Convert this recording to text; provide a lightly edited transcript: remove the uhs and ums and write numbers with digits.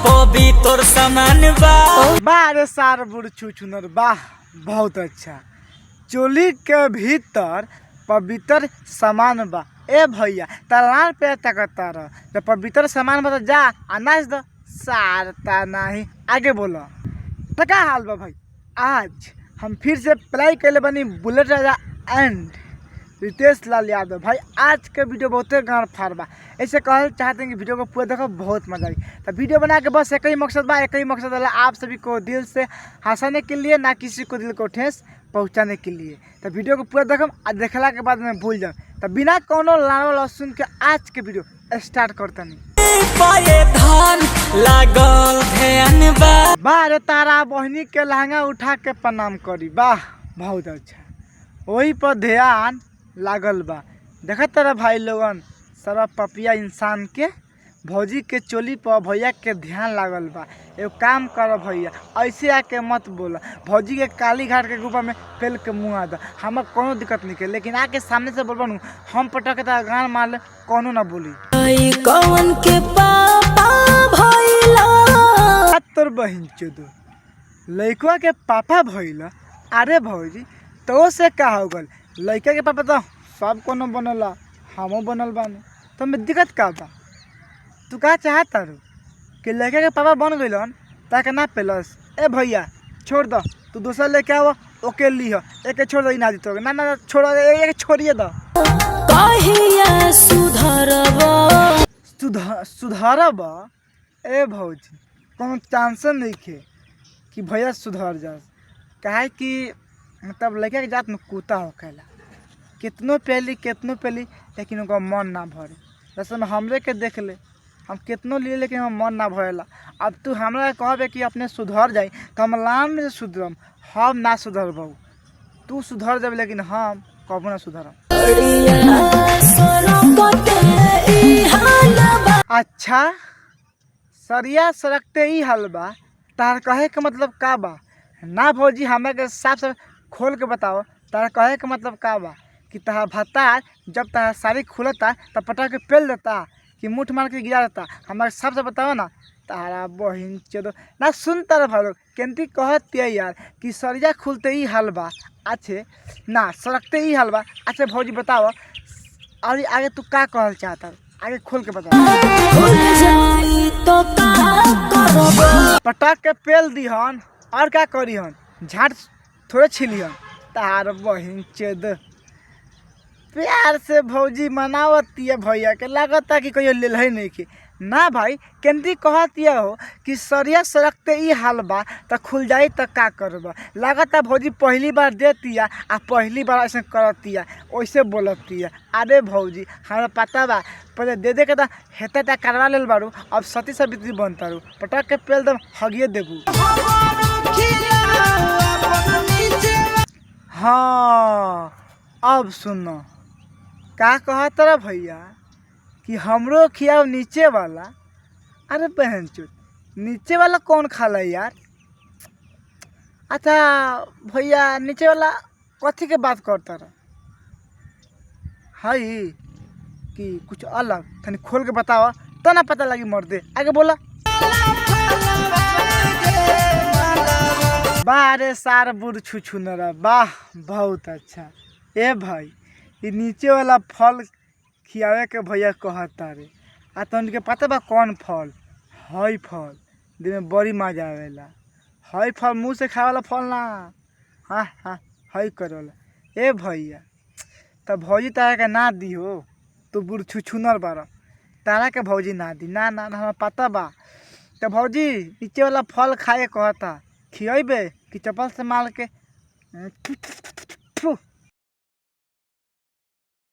पवित्र सामान बा। बारे सार बुढ़ छुछुनर वाह बहुत अच्छा। चोली के भीतर पवित्र सामान बा। ए भैया तलार पे तकता रह जब पवित्र सामान बा तो जा अनाज दो सारता नहीं। आगे बोलो तो क्या हाल बा भाई। आज हम फिर से प्लाई कैले बनी bullet Raja and Ritesh Lal Yadav. भाई आज के वीडियो बहुते गाड़ फाड़ बा। ऐसे कहना चाहते हैं कि वीडियो को पूरा देखो बहुत मजा आई। तो वीडियो बना के बस एक ही मकसद बा, एक ही मकसद है आप सभी को दिल से हंसाने के लिए, ना किसी को दिल को ठेस पहुंचाने के लिए। तो वीडियो को पूरा देखम और देखला के बाद में भूल जाओ। तो बिना कोनो लाल सुन के आज के वीडियो स्टार्ट करता नहीं। बारे तारा बहनी के लहंगा उठा के प्रणाम करी वाह बहुत अच्छा। वही पर ध्यान लागल बा। देखा तारा भाई लोगन सारा पपिया इंसान के भौजी के चोली पर भैया के ध्यान लागल बा। एगो काम कर भैया ऐसे आके मत बोला। भौजी के काली घाट के गुफा में पेल के मुँह आ दा हमें कोनो दिक्कत नहीं के, लेकिन आके सामने से बोल बनू हम पटक गान मार ले कोनो ना बोली। कौन के पापा भइला तोर बहिन चोदो लइकवा के पापा भइला। अरे भौजी तो से का हो गल, लइका के पापा तो सब कोनो बनला हमो बनल बानी तो में दिक्कत का बा। तू का चाहता रू कि लड़का के पापा बन गइलन ताके ना पेलस। ए भैया छोड़ दो तू दूसरा लेके आओ ओके लीह एक छोड़ दो ना दी तो ना छोड़ एक छोड़िए दो। कहिया सुधरबा सुधारब ए भौजी कोनो चांस नहीं खे कि भैया सुधर जा। काहे कि मतलब लड़का के जात में कूता होखेला कितनो पहली लेकिन उनका मन ना भरे। जैसे में हमरे के देख ले हम कितनो लिए लेकिन हम मन ना भरेला। अब तू हमरा कहबे कि अपने सुधर जाई तो हम लाम में सुधरम, हम ना सुधरबू। तू सुधर जाबे लेकिन हम कबो ना सुधरम। अच्छा सरिया सड़कते ही हाल बा तार कहे के मतलब का बा। ना भौजी हमें के साफ साफ खोल के बताओ तार कहे के मतलब का बा कि तहार भत्ता जब तहार साड़ी खुलता तब पटा के पेल देता कि मुठ मार के गिरा देता। हमारे सबसे बताओ ना तारा बहिन चोदो ना सुन तारा भालो केंती कहती है यार कि सरिया खुलते ही हाल बा अच्छे ना सड़कते ही हाल बा। अच्छा भौजी बताओ और आगे तू का कहल चाहता आगे खोल के बता। पटाक के पेल दीहन और क्या करीहन झाट थोड़े छिलिहन। तार बहिन चोद प्यार से भौजी मनावती है भैया के लागता कि कोई ले ही नहीं के ना भाई केंद्री कहती हो कि सरिया सड़कते ही हाल बा तो खुल जाई तो का करबा। लागता भौजी पहली बार देती है आ पहली बार ऐसे करती है वैसे बोलती है। अरे भौजी हमें पता बा पहले दे के तो हेते तक करवा लेल बारू अब सती सवित्री बनता रू पटक के पेल दम हगिए देबू। हाँ अब सुनो का कहत रहा भैया कि हमरो खियाओ नीचे वाला। अरे बहन चोट नीचे वाला कौन खाला यार। अच्छा भैया नीचे वाला कथी के बात करता रहा हई कि कुछ अलग तनी खोल के बताओ तो ना पता लगी मर्दे। आगे बोला। बारे सार बुढ़ छुछुनरा वाह बहुत अच्छा। ए भाई ये नीचे वाला फल खियावे के भैया कहता रे आ तो उनके पता बा कौन फल हई फल दिन में बड़ी मजा आवेला। हई फल मुँह से खाए वाला फल ना हाँ हाँ हई करोला। ए भैया तब भौजी तारा के ना दी हो तो बुढ़ छुछुनर बारा तारा के भौजी ना दी ना ना हमें पता बा। तो भौजी नीचे वाला फल खाए कहता खियाबे कि चप्पल से मार के